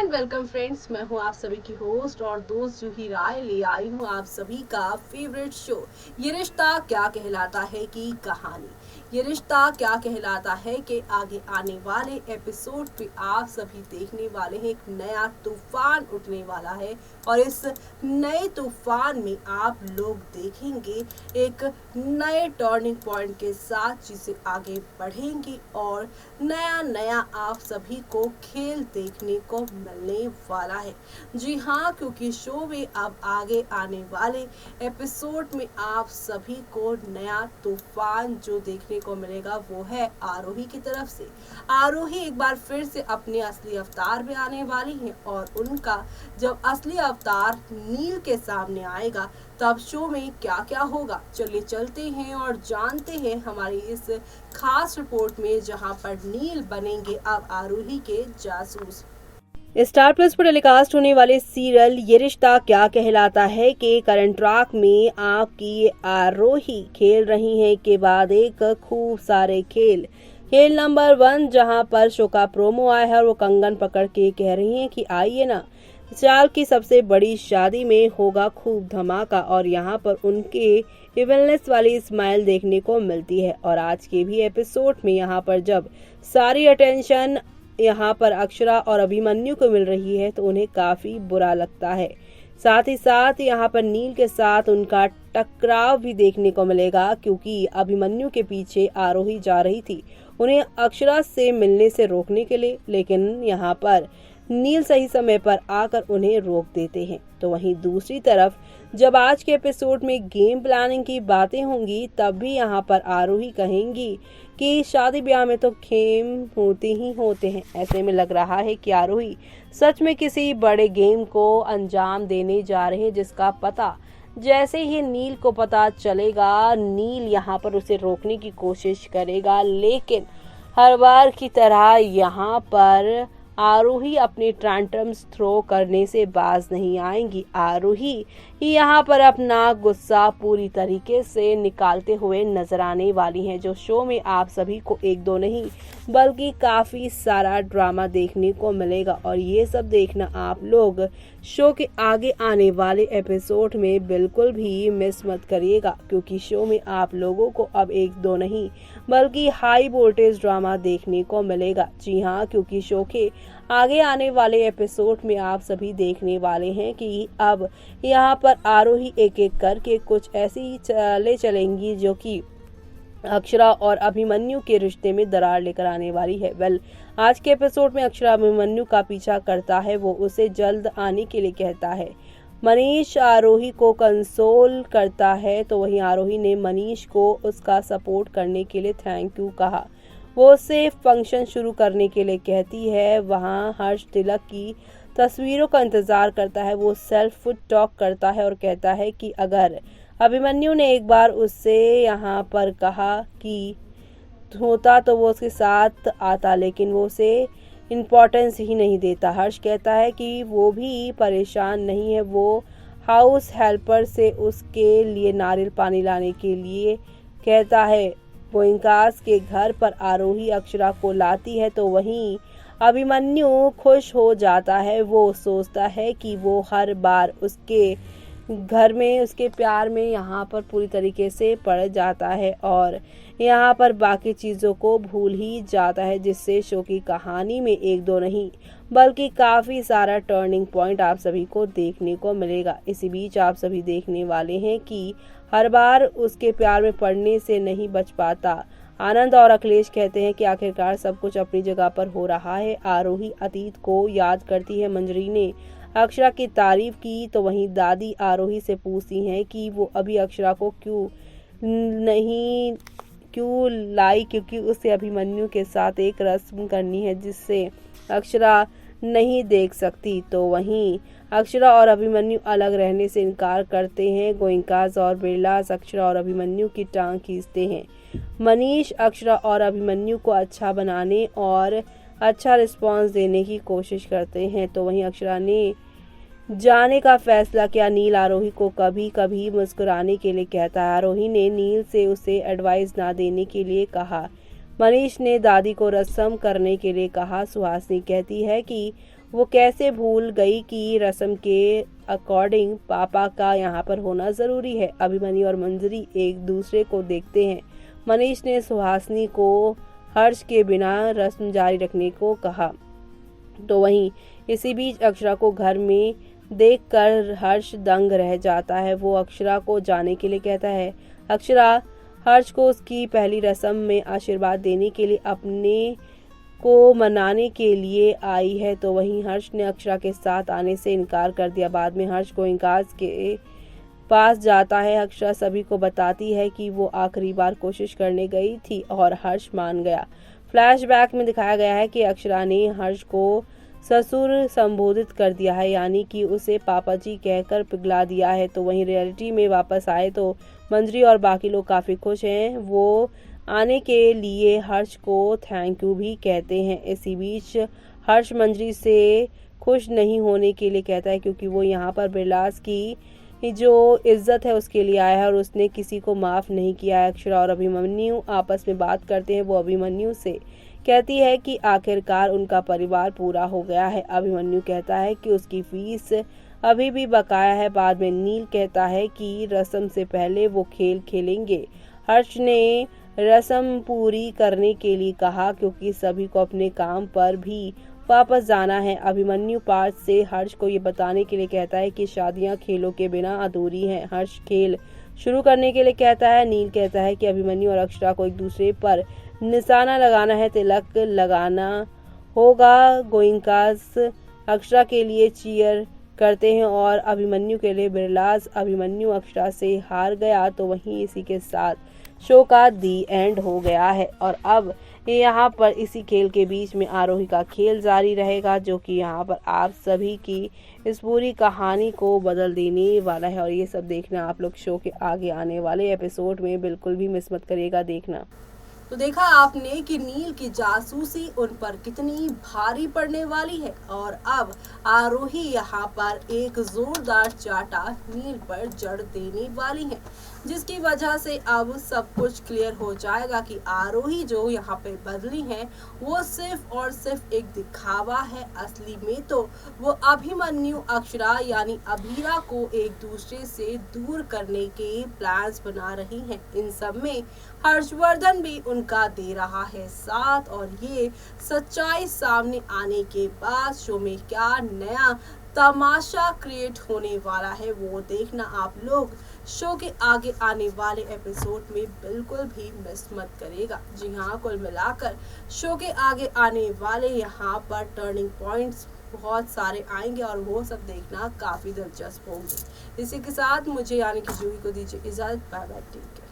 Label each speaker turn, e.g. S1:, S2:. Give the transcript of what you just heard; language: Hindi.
S1: एंड वेलकम फ्रेंड्स, मैं हूं आप सभी की होस्ट और दोस्त जूही राय। ले आई हूं आप सभी का फेवरेट शो ये रिश्ता क्या कहलाता है की कहानी। ये रिश्ता क्या कहलाता है कि आगे आने वाले एपिसोड पे आप सभी देखने वाले हैं एक नया तूफान उठने वाला है और इस नए तूफान में आप लोग देखेंगे एक नए टर्निंग पॉइंट के साथ जिसे आगे बढ़ेंगे और नया नया आप सभी को खेल देखने को मिलने वाला है। जी हाँ, क्योंकि शो में अब आगे आने वाले एपिसोड में आप सभी को नया तूफान जो देखने को मिलेगा वो है आरोही की तरफ से। आरोही एक बार फिर से अपने असली अवतार में आने वाली हैं और उनका जब असली अवतार नील के सामने आएगा तब शो में क्या क्या होगा, चलिए चलते हैं और जानते हैं हमारी इस खास रिपोर्ट में, जहां पर नील बनेंगे अब आरोही के जासूस।
S2: स्टार प्लस पर टेलीकास्ट होने वाले सीरियल ये रिश्ता क्या कहलाता है के करंट ट्रैक में आपकी आरोही खेल रही हैं के बाद एक खूब सारे खेल नंबर 1 जहां पर शो का प्रोमो आया है, वो कंगन पकड़ के कह रही हैं कि आइए ना, साल की सबसे बड़ी शादी में होगा खूब धमाका और यहाँ पर उनके इवलनेस वाली स्माइल देखने को मिलती है। और आज के भी एपिसोड में यहाँ पर जब सारी अटेंशन यहाँ पर अक्षरा और अभिमन्यु को मिल रही है तो उन्हें काफी बुरा लगता है। साथ ही साथ यहाँ पर नील के साथ उनका टकराव भी देखने को मिलेगा, क्योंकि अभिमन्यु के पीछे आरोही जा रही थी उन्हें अक्षरा से मिलने से रोकने के लिए, लेकिन यहाँ पर नील सही समय पर आकर उन्हें रोक देते हैं। तो वहीं दूसरी तरफ जब आज के एपिसोड में गेम प्लानिंग की बातें होंगी तब भी यहाँ पर आरोही कहेंगी कि शादी ब्याह में तो खेम होते ही होते हैं। ऐसे में लग रहा है कि आरोही सच में किसी बड़े गेम को अंजाम देने जा रहे हैं, जिसका पता जैसे ही नील को पता चलेगा नील यहाँ पर उसे रोकने की कोशिश करेगा, लेकिन हर बार की तरह यहाँ पर आरोही अपने ट्रांटम्स थ्रो करने से बाज नहीं आएंगी। आरोही यहाँ पर अपना गुस्सा पूरी तरीके से निकालते हुए नजर आने वाली हैं, जो शो में आप सभी को एक दो नहीं बल्कि काफी सारा ड्रामा देखने को मिलेगा। और ये सब देखना आप लोग शो के आगे आने वाले एपिसोड में बिल्कुल भी मिस मत करिएगा, क्योंकि शो में आप लोगों को अब एक दो नहीं बल्कि हाई वोल्टेज ड्रामा देखने को मिलेगा। जी हाँ, क्योंकि शो के आगे आने वाले एपिसोड में आप सभी देखने वाले हैं कि अब यहाँ पर आरोही एक एक करके कुछ ऐसी चालें चलेंगी जो कि अक्षरा और अभिमन्यु के रिश्ते में दरार लेकर आने वाली है। आज के एपिसोड में अक्षरा अभिमन्यु का पीछा करता है, वो उसे जल्द आने के लिए कहता है। मनीष आरोही को कंसोल करता है, तो वहीं आरोही ने मनीष को उसका सपोर्ट करने के लिए थैंक यू कहा। वो उसे फंक्शन शुरू करने के लिए कहती है। वहाँ हर्ष तिलक की तस्वीरों का इंतजार करता है। वो सेल्फ टॉक करता है और कहता है कि अगर अभिमन्यु ने एक बार उससे यहाँ पर कहा कि होता तो वो उसके साथ आता, लेकिन वो उसे इम्पोर्टेंस ही नहीं देता। हर्ष कहता है कि वो भी परेशान नहीं है, वो हाउस हेल्पर से उसके लिए नारियल पानी लाने के लिए कहता है। गोइंकास के घर पर आरोही अक्षरा को लाती है, तो वहीं अभिमन्यु खुश हो जाता है। वो सोचता है कि वो हर बार उसके घर में उसके प्यार में यहाँ पर पूरी तरीके से पड़ जाता है और यहाँ पर बाकी चीज़ों को भूल ही जाता है, जिससे शो की कहानी में एक दो नहीं बल्कि काफ़ी सारा टर्निंग पॉइंट आप सभी को देखने को मिलेगा। इसी बीच आप सभी देखने वाले हैं कि हर बार उसके प्यार में पड़ने से नहीं बच पाता। आनंद और अखिलेश कहते हैं कि आखिरकार सब कुछ अपनी जगह पर हो रहा है। आरोही अतीत को याद करती है। मंजरी ने अक्षरा की तारीफ की, तो वहीं दादी आरोही से पूछती हैं कि वो अभी अक्षरा को क्यों लाई, क्योंकि उसे अभिमन्यु के साथ एक रस्म करनी है जिससे अक्षरा नहीं देख सकती। तो वहीं अक्षरा और अभिमन्यु अलग रहने से इनकार करते हैं। गोइंकास और बिरलास अक्षरा और अभिमन्यु की टांग खींचते हैं। मनीष अक्षरा और अभिमन्यु को अच्छा बनाने और अच्छा रिस्पांस देने की कोशिश करते हैं। तो वहीं अक्षरा ने जाने का फैसला किया। नील आरोही को कभी कभी मुस्कुराने के लिए कहता है। आरोही ने नील से उसे एडवाइस ना देने के लिए कहा। मनीष ने दादी को रस्म करने के लिए कहा। सुहासिनी कहती है कि वो कैसे भूल गई कि रस्म के अकॉर्डिंग पापा का यहाँ पर होना जरूरी है। अभिमन्यु और मंजरी एक दूसरे को देखते हैं। मनीष ने सुहासिनी को हर्ष के बिना रस्म जारी रखने को कहा, तो वहीं इसी बीच अक्षरा को घर में देखकर हर्ष दंग रह जाता है। वो अक्षरा को जाने के लिए कहता है। अक्षरा हर्ष को उसकी पहली रस्म में आशीर्वाद देने के लिए अपने को मनाने के लिए आई है, तो वहीं हर्ष ने अक्षरा के साथ आने से इनकार कर दिया। बाद में हर्ष को इंकाज के पास जाता है। अक्षरा सभी को बताती है कि वो आखिरी बार कोशिश करने गई थी और हर्ष मान गया। फ्लैशबैक में दिखाया गया है कि अक्षरा ने हर्ष को ससुर संबोधित कर दिया है, यानी कि उसे पापा जी कहकर पिघला दिया है। तो वहीं रियलिटी में वापस आए तो मंजरी और बाकी लोग काफी खुश हैं। वो आने के लिए हर्ष को थैंक यू भी कहते हैं। इसी बीच हर्ष मंजरी से खुश नहीं होने के लिए कहता है, क्योंकि वो यहाँ पर बिरलास की जो इज्जत है उसके लिए आया है और उसने किसी को माफ नहीं किया है। अक्षरा और अभिमन्यु आपस में बात करते हैं। वो अभिमन्यु से कहती है कि आखिरकार उनका परिवार पूरा हो गया है। अभिमन्यु कहता है कि उसकी फीस अभी भी बकाया है। बाद में नील कहता है कि रस्म से पहले वो खेल खेलेंगे। हर्ष ने रस्म पूरी करने के लिए कहा, क्योंकि सभी को अपने काम पर भी वापस जाना है। अभिमन्यु पार्थ से हर्ष को ये बताने के लिए कहता है कि शादियां खेलों के बिना अधूरी हैं। हर्ष खेल शुरू करने के लिए कहता है। नील कहता है कि अभिमन्यु और अक्षरा को एक दूसरे पर निशाना लगाना है, तिलक लगाना होगा। गोइंकास अक्षरा के लिए चीयर करते हैं और अभिमन्यु के लिए बिरलास। अभिमन्यु अक्षरा से हार गया, तो वहीं इसी के साथ शो का दी एंड हो गया है। और अब यहाँ पर इसी खेल के बीच में आरोही का खेल जारी रहेगा, जो कि यहाँ पर आप सभी की इस पूरी कहानी को बदल देने वाला है। और ये सब देखना आप लोग शो के आगे आने वाले एपिसोड में बिल्कुल भी मिस मत करिएगा देखना।
S1: तो देखा आपने कि नील की जासूसी उन पर कितनी भारी पड़ने वाली है और अब आरोही यहाँ पर एक जोरदार चाटा नील पर जड़ देने वाली है, जिसकी वजह से अब सब कुछ क्लियर हो जाएगा कि आरोही जो यहाँ पे बदली है वो सिर्फ और सिर्फ एक दिखावा है। असली में तो वो अभिमन्यु अक्षरा यानी अभीरा को एक दूसरे से दूर करने के प्लान्स बना रही हैं। इन सब में हर्षवर्धन भी उनका दे रहा है साथ, और ये सच्चाई सामने आने के बाद शो में क्या नया तमाशा क्रिएट होने वाला है वो देखना आप लोग शो के आगे आने वाले एपिसोड में बिल्कुल भी मिस मत करेगा। जी हाँ, कुल मिलाकर शो के आगे आने वाले यहाँ पर टर्निंग पॉइंट्स बहुत सारे आएंगे और वो सब देखना काफी दिलचस्प होंगे। इसी के साथ मुझे यानी कि जूही को दीजिए इजाजत। Bye bye, take care.